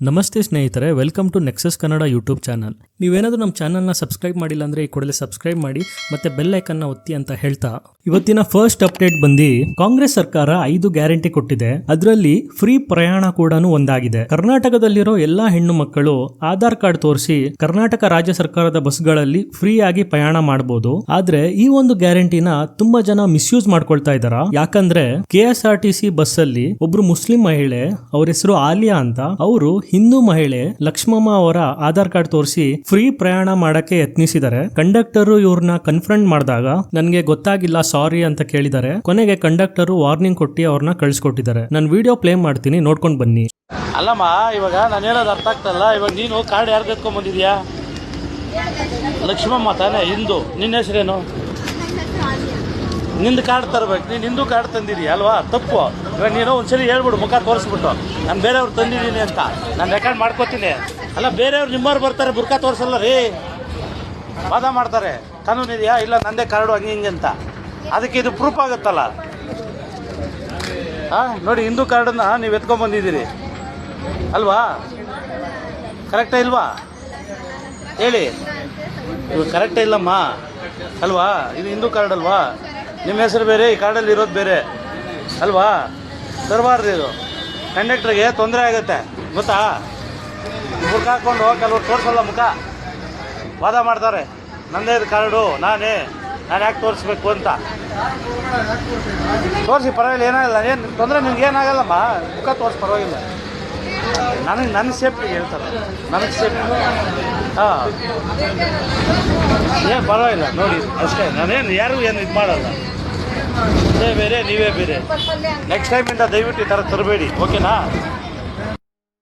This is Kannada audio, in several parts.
ನಮಸ್ತೆ ಸ್ನೇಹಿತರೆ, welcome to Nexus Kannada YouTube channel. ನೀವೇನಾದರೂ ನಮ್ಮ ಚಾನಲ್ನ ಸಬ್ಸ್ಕ್ರೈಬ್ ಮಾಡಿಲ್ಲ ಅಂದರೆ ಈ ಕೂಡಲೇ ಸಬ್ಸ್ಕ್ರೈಬ್ ಮಾಡಿ ಮತ್ತೆ ಬೆಲ್ ಐಕನ್ನ ಒತ್ತಿ ಅಂತ ಹೇಳ್ತಾ ಇವತ್ತಿನ ಫಸ್ಟ್ ಅಪ್ಡೇಟ್ ಬಂದು ಕಾಂಗ್ರೆಸ್ ಸರ್ಕಾರ 5 ಗ್ಯಾರಂಟಿ ಕೊಟ್ಟಿದೆ. ಅದರಲ್ಲಿ ಫ್ರೀ ಪ್ರಯಾಣ ಕೂಡ ಒಂದಾಗಿದೆ. ಕರ್ನಾಟಕದಲ್ಲಿರೋ ಎಲ್ಲಾ ಹೆಣ್ಣು ಮಕ್ಕಳು ಆಧಾರ್ ಕಾರ್ಡ್ ತೋರಿಸಿ ಕರ್ನಾಟಕ ರಾಜ್ಯ ಸರ್ಕಾರದ ಬಸ್ಗಳಲ್ಲಿ ಫ್ರೀ ಆಗಿ ಪ್ರಯಾಣ ಮಾಡಬಹುದು. ಆದ್ರೆ ಈ ಒಂದು ಗ್ಯಾರಂಟಿನ ತುಂಬಾ ಜನ ಮಿಸ್ಯೂಸ್ ಮಾಡ್ಕೊಳ್ತಾ ಇದಾರ. ಯಾಕಂದ್ರೆ KSRTC ಬಸ್ ಅಲ್ಲಿ ಒಬ್ರು ಮುಸ್ಲಿಂ ಮಹಿಳೆ, ಅವ್ರ ಹೆಸರು ಆಲಿಯಾ ಅಂತ, ಅವರು ಹಿಂದೂ ಮಹಿಳೆ ಲಕ್ಷ್ಮಮ್ಮ ಅವರ ಆಧಾರ್ ಕಾರ್ಡ್ ತೋರಿಸಿ ಫ್ರೀ ಪ್ರಯಾಣ ಮಾಡಕ್ಕೆ ಯತ್ನಿಸಿದ್ದಾರೆ. ಕಂಡಕ್ಟರ್ ಇವ್ರನ್ನ ಕನ್ಫ್ರಂಟ್ ಮಾಡಿದಾಗ ನನ್ಗೆ ಗೊತ್ತಾಗಿಲ್ಲ ಸಾರಿ ಅಂತ ಕೇಳಿದ್ದಾರೆ. ಕೊನೆಗೆ ಕಂಡಕ್ಟರ್ ವಾರ್ನಿಂಗ್ ಕೊಟ್ಟು ಅವ್ರನ್ನ ಕಳಿಸ್ಕೊಟ್ಟಿದ್ದಾರೆ. ನಾನು ವಿಡಿಯೋ ಪ್ಲೇ ಮಾಡ್ತೀನಿ, ನೋಡ್ಕೊಂಡು ಬನ್ನಿ. ಅಲ್ಲಮ್ಮ, ಇವಾಗ ನಾನು ಹೇಳೋದು ಅರ್ಥ ಆಗ್ತಲ್ಲ. ಇವಾಗ ನೀನು ಕಾರ್ಡ್ ಯಾರ್ದು ಎತ್ಕೊಂಡ್ ಬಂದಿದ್ಯಾ? ಲಕ್ಷ್ಮಮ್ಮ ತಾನೇ, ಹಿಂದೂ. ನಿನ್ನ ಹೆಸರೇನು? ನಿಂದು ಕಾರ್ಡ್ ತರಬೇಕು. ನೀನು ಹಿಂದೂ ಕಾರ್ಡ್ ತಂದಿದೀಯ ಅಲ್ವಾ? ತಪ್ಪು. ಇವಾಗ ನೀನು ಒಂದ್ಸರಿ ಹೇಳ್ಬಿಡು, ಮುಖ ತೋರಿಸ್ಬಿಟ್ಟು ನಾನು ಬೇರೆಯವ್ರು ತಂದಿದ್ದೀನಿ ಅಂತ ನಾನು ರೆಕಾರ್ಡ್ ಮಾಡ್ಕೋತೀನಿ. ಅಲ್ಲ, ಬೇರೆಯವ್ರು ನಿಮ್ಮವ್ರು ಬರ್ತಾರೆ, ಬುರ್ಕ ತೋರಿಸಲ್ಲ ರೀ, ವಾದ ಮಾಡ್ತಾರೆ. ಕಾನೂನು ಇದೆಯಾ? ಇಲ್ಲ, ನಂದೇ ಕಾರ್ಡು ಹಂಗೆ ಹಿಂಗೆ ಅಂತ. ಅದಕ್ಕೆ ಇದು ಪ್ರೂಫ್ ಆಗುತ್ತಲ್ಲ. ಹಾಂ, ನೋಡಿ, ಹಿಂದೂ ಕಾರ್ಡನ್ನ ನೀವು ಎತ್ಕೊಂಡ್ಬಂದಿದ್ದೀರಿ ಅಲ್ವಾ? ಕರೆಕ್ಟಾ ಇಲ್ವಾ ಹೇಳಿ? ಇವು ಕರೆಕ್ಟೇ ಇಲ್ಲಮ್ಮ ಅಲ್ವಾ? ಇದು ಹಿಂದೂ ಕಾರ್ಡ್ ಅಲ್ವಾ? ನಿಮ್ಮ ಹೆಸರು ಬೇರೆ, ಈ ಕಾರ್ಡಲ್ಲಿ ಇರೋದು ಬೇರೆ ಅಲ್ವಾ? ತರಬಾರ್ದು. ಇದು ಕಂಡಕ್ಟ್ರಿಗೆ ತೊಂದರೆ ಆಗುತ್ತೆ, ಗೊತ್ತಾ? ಮುಖ ಹಾಕ್ಕೊಂಡು ಕೆಲವ್ರು ತೋರಿಸಲ್ಲ, ಮುಖ ವಾದ ಮಾಡ್ತಾರೆ. ನಂದೇ ಇದು ಕಾರ್ಡು, ನಾನು ಯಾಕೆ ತೋರಿಸ್ಬೇಕು ಅಂತ. ತೋರಿಸಿ, ಪರವಾಗಿಲ್ಲ, ಏನಾಗಲ್ಲ, ಏನು ತೊಂದರೆ ನಿಮ್ಗೆ ಏನಾಗಲ್ಲಮ್ಮ. ಮುಖ ತೋರಿಸಿ, ಪರವಾಗಿಲ್ಲ. ನನ್ನ ಸೇಫ್ಟಿಗೆ ಹೇಳ್ತಾರೆ, ನನಗೆ ಸೇಫ್ಟಿ. ಹಾಂ, ಏನು ಪರವಾಗಿಲ್ಲ, ನೋಡಿ ಅಷ್ಟೇ. ನಾನೇನು ಯಾರಿಗೂ ಏನು ಇದು ಮಾಡಲ್ಲ. ಬೇರೆ, ನೀವೇ ಬೇರೆ. ನೆಕ್ಸ್ಟ್ ಟೈಮಿಂದ ದಯವಿಟ್ಟು ಈ ಥರ ತರಬೇಡಿ, ಓಕೆನಾ?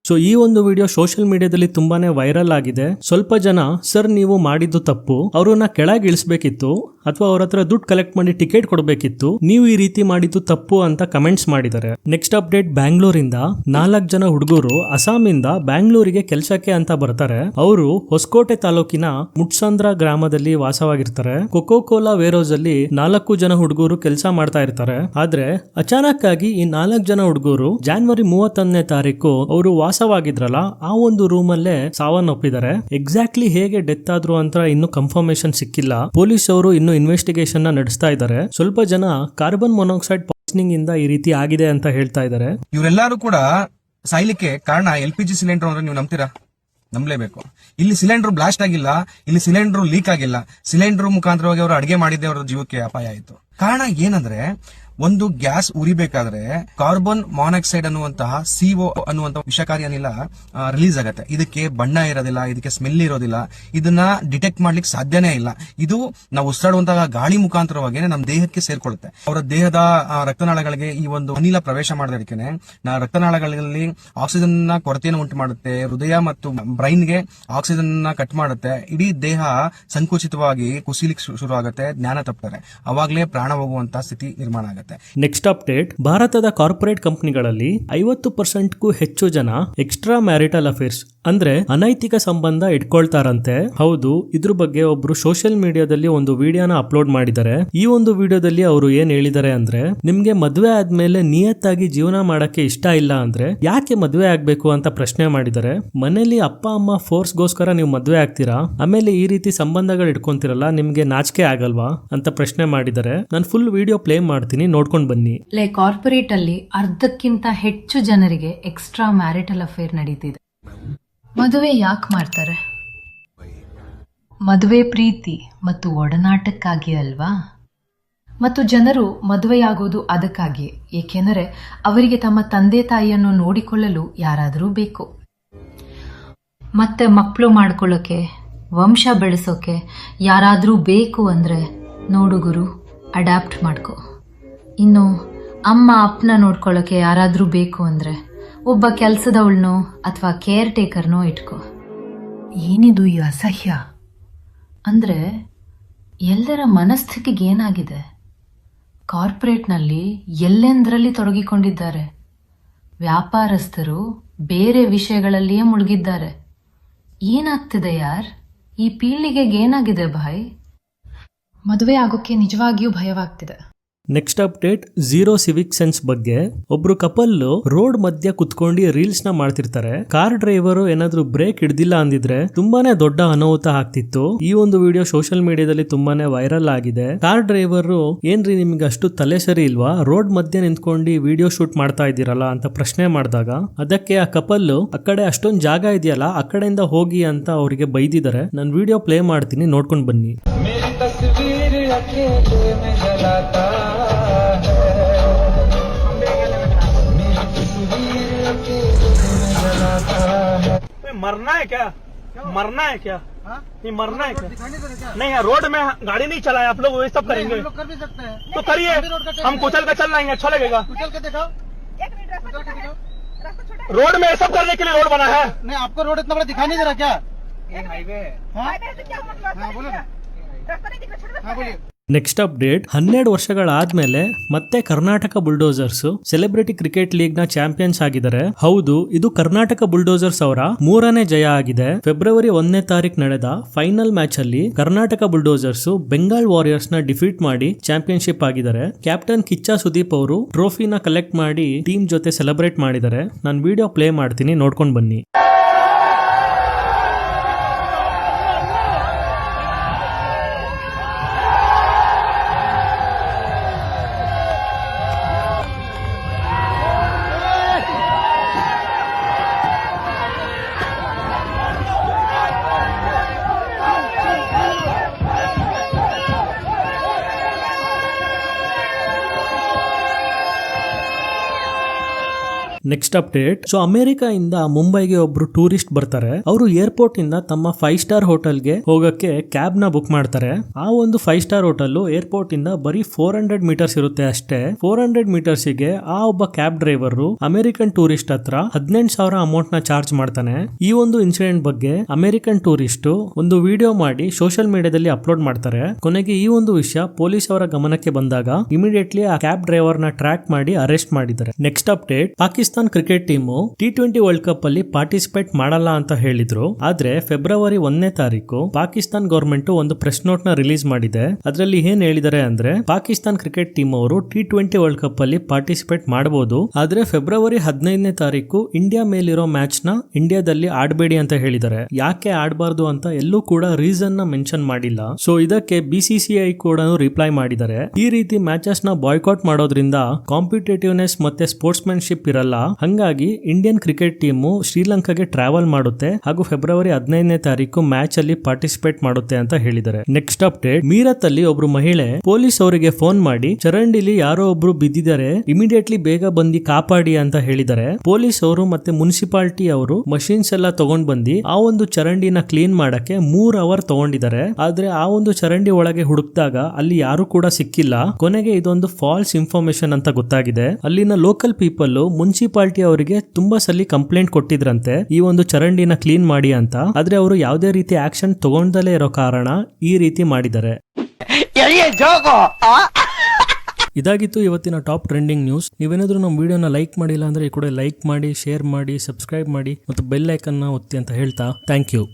ಸೊ ಈ ಒಂದು ವಿಡಿಯೋ ಸೋಷಿಯಲ್ ಮೀಡಿಯಾದಲ್ಲಿ ತುಂಬಾನೇ ವೈರಲ್ ಆಗಿದೆ. ಸ್ವಲ್ಪ ಜನ, ಸರ್ ನೀವು ಮಾಡಿದ್ದು ತಪ್ಪು, ಅವ್ರನ್ನ ಕೆಳಗೆ ಇಳಿಸ್ಬೇಕಿತ್ತು ಅಥವಾ ಅವ್ರ ಹತ್ರ ದುಡ್ಡು ಕಲೆಕ್ಟ್ ಮಾಡಿ ಟಿಕೆಟ್ ಕೊಡಬೇಕಿತ್ತು, ನೀವು ಈ ರೀತಿ ಮಾಡಿದ್ದು ತಪ್ಪು ಅಂತ ಕಮೆಂಟ್ಸ್ ಮಾಡಿದ್ದಾರೆ. ನೆಕ್ಸ್ಟ್ ಅಪ್ಡೇಟ್, ಬ್ಯಾಂಗ್ಳೂರಿಂದ 4 ಜನ ಹುಡುಗರು ಅಸ್ಸಾಮಿಂದ ಬ್ಯಾಂಗ್ಳೂರಿಗೆ ಕೆಲಸಕ್ಕೆ ಅಂತ ಬರ್ತಾರೆ. ಅವರು ಹೊಸಕೋಟೆ ತಾಲೂಕಿನ ಮುಟ್ಸಂದ್ರ ಗ್ರಾಮದಲ್ಲಿ ವಾಸವಾಗಿರ್ತಾರೆ. ಕೊಕೋ ಕೋಲಾ ವೇರೋಸ್ ಅಲ್ಲಿ 4 ಜನ ಹುಡುಗರು ಕೆಲಸ ಮಾಡ್ತಾ ಇರ್ತಾರೆ. ಆದ್ರೆ ಅಚಾನಕ್ ಆಗಿ ಈ 4 ಜನ ಹುಡುಗರು ಜನವರಿ 31ನೇ ತಾರೀಕು ಅವರು ವಾಸವಾಗಿದ್ರಲ್ಲ ಆ ಒಂದು ರೂಮ್ ಅಲ್ಲೇ ಸಾವನ್ನಪ್ಪಿದ್ದಾರೆ. ಎಕ್ಸಾಕ್ಟ್ಲಿ ಹೇಗೆ ಡೆತ್ ಆದ್ರು ಅಂತ ಇನ್ನು ಕನ್ಫರ್ಮೇಶನ್ ಸಿಕ್ಕಿಲ್ಲ. ಪೊಲೀಸ್ ಅವರು ಇನ್ನು ಇನ್ವೆಸ್ಟಿಗೇಷನ್ ನಡೆಸ್ತಾ ಇದ್ದಾರೆ. ಸ್ವಲ್ಪ ಜನ ಕಾರ್ಬನ್ ಮೊನಾಕ್ಸೈಡ್ ಪಾಯ್ಸನಿಂಗ್ ಇಂದ ಈ ರೀತಿ ಆಗಿದೆ ಅಂತ ಹೇಳ್ತಾ ಇದ್ದಾರೆ. ಇವರೆಲ್ಲರೂ ಕೂಡ ಸಾಯ್ಲಿಕ್ಕೆ ಕಾರಣ LPG ಸಿಲಿಂಡರ್ ಅಂದ್ರೆ ನೀವು ನಂಬ್ತೀರಾ? ನಂಬಲೇಬೇಕು. ಇಲ್ಲಿ ಸಿಲಿಂಡರ್ ಬ್ಲಾಸ್ಟ್ ಆಗಿಲ್ಲ, ಇಲ್ಲಿ ಸಿಲಿಂಡರ್ ಲೀಕ್ ಆಗಿಲ್ಲ. ಸಿಲಿಂಡರ್ ಮುಖಾಂತರವಾಗಿ ಅವರು ಅಡಿಗೆ ಮಾಡಿದ್ದೆ, ಅವರ ಜೀವಕ್ಕೆ ಅಪಾಯ ಆಯಿತು. ಕಾರಣ ಏನಂದ್ರೆ, ಒಂದು ಗ್ಯಾಸ್ ಉರಿಬೇಕಾದ್ರೆ ಕಾರ್ಬನ್ ಮಾನಾಕ್ಸೈಡ್ ಅನ್ನುವಂತಹ CO ಅನ್ನುವಂತಹ ವಿಷಕಾರಿ ಅನಿಲ ರಿಲೀಸ್ ಆಗುತ್ತೆ. ಇದಕ್ಕೆ ಬಣ್ಣ ಇರೋದಿಲ್ಲ, ಇದಕ್ಕೆ ಸ್ಮೆಲ್ ಇರೋದಿಲ್ಲ, ಇದನ್ನ ಡಿಟೆಕ್ಟ್ ಮಾಡ್ಲಿಕ್ಕೆ ಸಾಧ್ಯನೇ ಇಲ್ಲ. ಇದು ನಾವು ಉಸಿರಾಡುವಂತಹ ಗಾಳಿ ಮುಖಾಂತರವಾಗಿ ನಮ್ಮ ದೇಹಕ್ಕೆ ಸೇರ್ಕೊಳ್ಳುತ್ತೆ. ಅವರ ದೇಹದ ರಕ್ತನಾಳಗಳಿಗೆ ಈ ಒಂದು ಅನಿಲ ಪ್ರವೇಶ ಮಾಡೋದಕ್ಕೆ ರಕ್ತನಾಳಗಳಲ್ಲಿ ಆಕ್ಸಿಜನ್ ಕೊರತೆಯನ್ನು ಉಂಟು ಮಾಡುತ್ತೆ. ಹೃದಯ ಮತ್ತು ಬ್ರೈನ್ಗೆ ಆಕ್ಸಿಜನ್ ಕಟ್ ಮಾಡುತ್ತೆ. ಇಡೀ ದೇಹ ಸಂಕುಚಿತವಾಗಿ ಕುಸಿಲಿಕ್ಕೆ ಶುರು ಆಗುತ್ತೆ, ಜ್ಞಾನ ತಪ್ಪುತ್ತಾರೆ. ಅವಾಗಲೇ ಪ್ರಾಣ ಹೋಗುವಂತಹ ಸ್ಥಿತಿ ನಿರ್ಮಾಣ ಆಗುತ್ತೆ. ನೆಕ್ಸ್ಟ್ ಅಪ್ಡೇಟ್, ಭಾರತದ ಕಾರ್ಪೊರೇಟ್ ಕಂಪನಿಗಳಲ್ಲಿ 50%ಕ್ಕೂ ಹೆಚ್ಚು ಜನ ಎಕ್ಸ್ಟ್ರಾ ಮ್ಯಾರಿಟಲ್ ಅಫೇರ್ಸ್ ಅಂದ್ರೆ ಅನೈತಿಕ ಸಂಬಂಧ ಇಟ್ಕೊಳ್ತಾರಂತೆ. ಹೌದು, ಇದ್ರ ಬಗ್ಗೆ ಒಬ್ರು ಸೋಷಿಯಲ್ ಮೀಡಿಯಾದಲ್ಲಿ ಒಂದು ವಿಡಿಯೋನ ಅಪ್ಲೋಡ್ ಮಾಡಿದ್ದಾರೆ. ಈ ಒಂದು ವಿಡಿಯೋದಲ್ಲಿ ಅವರು ಏನ್ ಹೇಳಿದ್ದಾರೆ ಅಂದ್ರೆ, ನಿಮ್ಗೆ ಮದ್ವೆ ಆದ್ಮೇಲೆ ನಿಯತ್ತಾಗಿ ಜೀವನ ಮಾಡಕ್ಕೆ ಇಷ್ಟ ಇಲ್ಲ ಅಂದ್ರೆ ಯಾಕೆ ಮದ್ವೆ ಆಗ್ಬೇಕು ಅಂತ ಪ್ರಶ್ನೆ ಮಾಡಿದ್ದಾರೆ. ಮನೇಲಿ ಅಪ್ಪ ಅಮ್ಮ ಫೋರ್ಸ್ಗೋಸ್ಕರ ನೀವು ಮದ್ವೆ ಆಗ್ತೀರಾ, ಆಮೇಲೆ ಈ ರೀತಿ ಸಂಬಂಧಗಳು ಇಟ್ಕೊಂತಿರಲ್ಲ, ನಿಮ್ಗೆ ನಾಚಿಕೆ ಆಗಲ್ವಾ ಅಂತ ಪ್ರಶ್ನೆ ಮಾಡಿದ್ದಾರೆ. ನಾನು ಫುಲ್ ವಿಡಿಯೋ ಪ್ಲೇ ಮಾಡ್ತೀನಿ, ನೋಡ್ಕೊಂಡು ಬನ್ನಿ. ಕಾರ್ಪೊರೇಟ್ ಅಲ್ಲಿ ಅರ್ಧಕ್ಕಿಂತ ಹೆಚ್ಚು ಜನರಿಗೆ ಎಕ್ಸ್ಟ್ರಾ ಮ್ಯಾರಿಟಲ್ ಅಫೇರ್ ನಡೀತಿದೆ. ಮದುವೆ ಯಾಕೆ ಮಾಡ್ತಾರೆ? ಮದುವೆ ಪ್ರೀತಿ ಮತ್ತು ಒಡನಾಟಕ್ಕಾಗಿ ಅಲ್ವಾ? ಮತ್ತು ಜನರು ಮದುವೆಯಾಗೋದು ಅದಕ್ಕಾಗಿ, ಏಕೆಂದರೆ ಅವರಿಗೆ ತಮ್ಮ ತಂದೆ ತಾಯಿಯನ್ನು ನೋಡಿಕೊಳ್ಳಲು ಯಾರಾದರೂ ಬೇಕು. ಮತ್ತೆ ಮಕ್ಕಳು ಮಾಡ್ಕೊಳ್ಳೋಕೆ, ವಂಶ ಬೆಳೆಸೋಕೆ ಯಾರಾದರೂ ಬೇಕು ಅಂದ್ರೆ ನೋಡು ಗುರು, ಅಡ್ಯಾಪ್ಟ್ ಮಾಡ್ಕೊ. ಇನ್ನು ಅಮ್ಮ ಅಪ್ಪನ ನೋಡ್ಕೊಳ್ಳೋಕೆ ಯಾರಾದರೂ ಬೇಕು ಅಂದ್ರೆ ಒಬ್ಬ ಕೆಲಸದವಳನ್ನೋ ಅಥವಾ ಕೇರ್ ಟೇಕರ್ನೋ ಇಟ್ಕೋ. ಏನಿದು ಈ ಅಸಹ್ಯ? ಅಂದ್ರೆ ಎಲ್ಲರ ಮನಸ್ಥಿತಿಗೆ ಏನಾಗಿದೆ? ಕಾರ್ಪೊರೇಟ್ನಲ್ಲಿ ಎಲ್ಲೆಂದರಲ್ಲಿ ತೊಡಗಿಕೊಂಡಿದ್ದಾರೆ. ವ್ಯಾಪಾರಸ್ಥರು ಬೇರೆ ವಿಷಯಗಳಲ್ಲಿಯೇ ಮುಳುಗಿದ್ದಾರೆ. ಏನಾಗ್ತಿದೆ ಯಾರ್? ಈ ಪೀಳಿಗೆಗೆ ಏನಾಗಿದೆ ಭಾಯ್? ಮದುವೆ ಆಗೋಕ್ಕೆ ನಿಜವಾಗಿಯೂ ಭಯವಾಗ್ತಿದೆ. Next update zero civic sense ಬಗ್ಗೆ. ಒಬ್ರು ಕಪಲ್ ರೋಡ್ ಮಧ್ಯ ಕುತ್ಕೊಂಡು ರೀಲ್ಸ್ ನ ಮಾಡ್ತಿರ್ತಾರೆ. ಕಾರ್ ಡ್ರೈವರ್ ಏನಾದ್ರೂ ಬ್ರೇಕ್ ಹಿಡ್ದಿಲ್ಲ ಅಂದಿದ್ರೆ ತುಂಬಾನೇ ದೊಡ್ಡ ಅನಾಹುತ ಆಗ್ತಿತ್ತು. ಈ ಒಂದು ವಿಡಿಯೋ ಸೋಷಿಯಲ್ ಮೀಡಿಯಾದಲ್ಲಿ ತುಂಬಾನೇ ವೈರಲ್ ಆಗಿದೆ. ಕಾರ್ ಡ್ರೈವರ್ ಏನ್ರಿ ನಿಮ್ಗೆ ಅಷ್ಟು ತಲೆ ಸರಿ ಇಲ್ವಾ, ರೋಡ್ ಮಧ್ಯೆ ನಿಂತ್ಕೊಂಡು ವಿಡಿಯೋ ಶೂಟ್ ಮಾಡ್ತಾ ಇದ್ದೀರಲ್ಲ ಅಂತ ಪ್ರಶ್ನೆ ಮಾಡಿದಾಗ ಅದಕ್ಕೆ ಆ ಕಪಲ್ ಆ ಕಡೆ ಅಷ್ಟೊಂದು ಜಾಗ ಇದೆಯಲ್ಲ ಆ ಕಡೆಯಿಂದ ಹೋಗಿ ಅಂತ ಅವರಿಗೆ ಬೈದಿದ್ದಾರೆ. ನಾನು ವಿಡಿಯೋ ಪ್ಲೇ ಮಾಡ್ತೀನಿ, ನೋಡ್ಕೊಂಡು ಬನ್ನಿ. मरना है क्या? मरना है क्या? नहीं मरना है क्या? नहीं है, रोड में गाड़ी नहीं चलाए आप लोग, वही सब करेंगे कर भी सकते हैं तो करिए, हम कुचल कर चल जाएंगे, अच्छा लगेगा। चल के दिखाओ, रोड में ये सब करने के लिए रोड बना है। नहीं आपको रोड इतना बड़ा दिखाई नहीं दे रहा क्या? हाईवे है। हाँ बोलो ना, हाँ बोलिए. ನೆಕ್ಸ್ಟ್ ಅಪ್ಡೇಟ್, 12 ವರ್ಷಗಳಾದ್ಮೇಲೆ ಮತ್ತೆ Karnataka bulldozers celebrity cricket league ನ ಚಾಂಪಿಯನ್ಸ್ ಆಗಿದ್ದಾರೆ. ಹೌದು, ಇದು ಕರ್ನಾಟಕ ಬುಲ್ಡೋಸರ್ಸ್ ಅವರ 3ನೇ ಜಯ ಆಗಿದೆ. ಫೆಬ್ರವರಿ 1ನೇ ತಾರೀಕು ನಡೆದ ಫೈನಲ್ ಮ್ಯಾಚ್ ಅಲ್ಲಿ ಕರ್ನಾಟಕ ಬುಲ್ಡೋಸರ್ಸ್ ಬೆಂಗಾಲ್ ವಾರಿಯರ್ಸ್ ನ ಡಿಫೀಟ್ ಮಾಡಿ ಚಾಂಪಿಯನ್ಶಿಪ್ ಆಗಿದ್ದಾರೆ. ಕ್ಯಾಪ್ಟನ್ ಕಿಚ್ಚ ಸುದೀಪ್ ಅವರು ಟ್ರೋಫಿನ ಕಲೆಕ್ಟ್ ಮಾಡಿ ಟೀಮ್ ಜೊತೆ ಸೆಲೆಬ್ರೇಟ್ ಮಾಡಿದ್ದಾರೆ. ನಾನು ವಿಡಿಯೋ ಪ್ಲೇ ಮಾಡ್ತೀನಿ, ನೋಡ್ಕೊಂಡು ಬನ್ನಿ. ನೆಕ್ಸ್ಟ್ ಅಪ್ಡೇಟ್, ಸೊ ಅಮೆರಿಕಾ ಇಂದ ಮುಂಬೈಗೆ ಒಬ್ರು ಟೂರಿಸ್ಟ್ ಬರ್ತಾರೆ. ಅವರು ಏರ್ಪೋರ್ಟ್ ಇಂದ ತಮ್ಮ 5 ಸ್ಟಾರ್ ಹೋಟೆಲ್ಗೆ ಹೋಗಕ್ಕೆ ಕ್ಯಾಬ್ ನ ಬುಕ್ ಮಾಡ್ತಾರೆ. ಆ ಒಂದು 5 ಸ್ಟಾರ್ ಹೋಟೆಲ್ ಏರ್ಪೋರ್ಟ್ ಇಂದ ಬರೀ 400 ಮೀಟರ್ಸ್ ಇರುತ್ತೆ ಅಷ್ಟೇ. 400 ಮೀಟರ್ಸ್ ಗೆ ಆ ಒಬ್ಬ ಕ್ಯಾಬ್ ಡ್ರೈವರ್ ಅಮೆರಿಕನ್ ಟೂರಿಸ್ಟ್ ಹತ್ರ 18,000 ಅಮೌಂಟ್ ನ ಚಾರ್ಜ್ ಮಾಡ್ತಾನೆ. ಈ ಒಂದು ಇನ್ಸಿಡೆಂಟ್ ಬಗ್ಗೆ ಅಮೆರಿಕನ್ ಟೂರಿಸ್ಟ್ ಒಂದು ವಿಡಿಯೋ ಮಾಡಿ ಸೋಷಿಯಲ್ ಮೀಡಿಯಾದಲ್ಲಿ ಅಪ್ಲೋಡ್ ಮಾಡ್ತಾರೆ. ಕೊನೆಗೆ ಈ ಒಂದು ವಿಷಯ ಪೊಲೀಸ್ ಅವರ ಗಮನಕ್ಕೆ ಬಂದಾಗ ಇಮಿಡಿಯೇಟ್ಲಿ ಆ ಕ್ಯಾಬ್ ಡ್ರೈವರ್ ನ ಟ್ರ್ಯಾಕ್ ಮಾಡಿ ಅರೆಸ್ಟ್ ಮಾಡಿದ್ದಾರೆ. Next update, Pakistan cricket team T20 world cup ಅಲ್ಲಿ ಪಾರ್ಟಿಸಿಪೇಟ್ ಮಾಡಲ್ಲ ಅಂತ ಹೇಳಿದ್ರು. ಆದ್ರೆ ಫೆಬ್ರವರಿ 1ನೇ ತಾರೀಕು ಪಾಕಿಸ್ತಾನ್ ಗವರ್ಮೆಂಟ್ ಒಂದು ಪ್ರೆಸ್ ನೋಟ್ ನ ರಿಲೀಸ್ ಮಾಡಿದೆ. ಅದರಲ್ಲಿ ಏನ್ ಹೇಳಿದ್ದಾರೆ ಅಂದ್ರೆ, ಪಾಕಿಸ್ತಾನ್ ಕ್ರಿಕೆಟ್ ಟೀಮ್ ಅವರು T20 ವರ್ಲ್ಡ್ ಕಪ್ ಅಲ್ಲಿ ಪಾರ್ಟಿಸಿಪೇಟ್ ಮಾಡಬಹುದು, ಆದ್ರೆ ಫೆಬ್ರವರಿ 15ನೇ ತಾರೀಕು ಇಂಡಿಯಾ ಮೇಲಿರೋ ಮ್ಯಾಚ್ ನ ಇಂಡಿಯಾದಲ್ಲಿ ಆಡಬೇಡಿ ಅಂತ ಹೇಳಿದ್ದಾರೆ. ಯಾಕೆ ಆಡಬಾರ್ದು ಅಂತ ಎಲ್ಲೂ ಕೂಡ ರೀಸನ್ ನ ಮೆನ್ಷನ್ ಮಾಡಿಲ್ಲ. ಸೊ ಇದಕ್ಕೆ BCCI ಕೂಡ ರಿಪ್ಲೈ ಮಾಡಿದ್ದಾರೆ. ಈ ರೀತಿ ಮ್ಯಾಚಸ್ ನ ಬಾಯ್ಕಾಟ್ ಮಾಡೋದ್ರಿಂದ ಕಾಂಪಿಟೇಟಿವ್ನೆಸ್ ಮತ್ತೆ ಸ್ಪೋರ್ಟ್ಸ್ಮನ್ಶಿಪ್ ಇರಲ್ಲ. ಹಂಗಾಗಿ ಇಂಡಿಯನ್ ಕ್ರಿಕೆಟ್ ಟೀಮು ಶ್ರೀಲಂಕಾಗೆ ಟ್ರಾವೆಲ್ ಮಾಡುತ್ತೆ ಹಾಗೂ ಫೆಬ್ರವರಿ 15ನೇ ತಾರೀಕು ಮ್ಯಾಚ್ ಅಲ್ಲಿ ಪಾರ್ಟಿಸಿಪೇಟ್ ಮಾಡುತ್ತೆ ಅಂತ ಹೇಳಿದ್ದಾರೆ. ನೆಕ್ಸ್ಟ್ ಅಪ್ಡೇಟ್, ಮೀರತ್ ಅಲ್ಲಿ ಒಬ್ರು ಮಹಿಳೆ ಪೊಲೀಸ್ ಅವರಿಗೆ ಫೋನ್ ಮಾಡಿ ಚರಂಡಿಲಿ ಯಾರೋ ಒಬ್ರು ಬಿದ್ದಿದ್ದಾರೆ, ಇಮಿಡಿಯೇಟ್ಲಿ ಬೇಗ ಬಂದು ಕಾಪಾಡಿ ಅಂತ ಹೇಳಿದ್ದಾರೆ. ಪೊಲೀಸ್ ಅವರು ಮತ್ತೆ ಮುನ್ಸಿಪಾಲಿಟಿ ಅವರು ಮಷೀನ್ಸ್ ಎಲ್ಲ ತಗೊಂಡ್ ಬಂದು ಆ ಒಂದು ಚರಂಡಿನ ಕ್ಲೀನ್ ಮಾಡಕ್ಕೆ 3 ಅವರ್ ತಗೊಂಡಿದ್ದಾರೆ. ಆದ್ರೆ ಆ ಒಂದು ಚರಂಡಿ ಒಳಗೆ ಹುಡುಕ್ದಾಗ ಅಲ್ಲಿ ಯಾರು ಕೂಡ ಸಿಕ್ಕಿಲ್ಲ. ಕೊನೆಗೆ ಇದೊಂದು ಫಾಲ್ಸ್ ಇನ್ಫಾರ್ಮೇಶನ್ ಅಂತ ಗೊತ್ತಾಗಿದೆ. ಅಲ್ಲಿನ ಲೋಕಲ್ ಪೀಪಲ್ ಮುನ್ಸಿಪಾಲಿಟಿ ಅವರಿಗೆ ತುಂಬಾ ಸಲ ಕಂಪ್ಲೇಂಟ್ ಕೊಟ್ಟಿದ್ರಂತೆ ಈ ಒಂದು ಚರಂಡಿನ ಕ್ಲೀನ್ ಮಾಡಿ ಅಂತ. ಆದ್ರೆ ಅವರು ಯಾವುದೇ ರೀತಿ ಆಕ್ಷನ್ ತಗೊಂಡಲೇ ಇರೋ ಕಾರಣ ಈ ರೀತಿ ಮಾಡಿದ್ದಾರೆ. ಇದಾಗಿತ್ತು ಇವತ್ತಿನ ಟಾಪ್ ಟ್ರೆಂಡಿಂಗ್ ನ್ಯೂಸ್. ನೀವೇನಾದ್ರೂ ನಮ್ಮ ವಿಡಿಯೋನ ಲೈಕ್ ಮಾಡಿಲ್ಲ ಅಂದ್ರೆ ಈ ಕೂಡ ಲೈಕ್ ಮಾಡಿ, ಶೇರ್ ಮಾಡಿ, ಸಬ್ಸ್ಕ್ರೈಬ್ ಮಾಡಿ ಮತ್ತು ಬೆಲ್ ಐಕನ್ ನ ಒತ್ತಿ ಅಂತ ಹೇಳ್ತಾ ಥ್ಯಾಂಕ್ ಯು.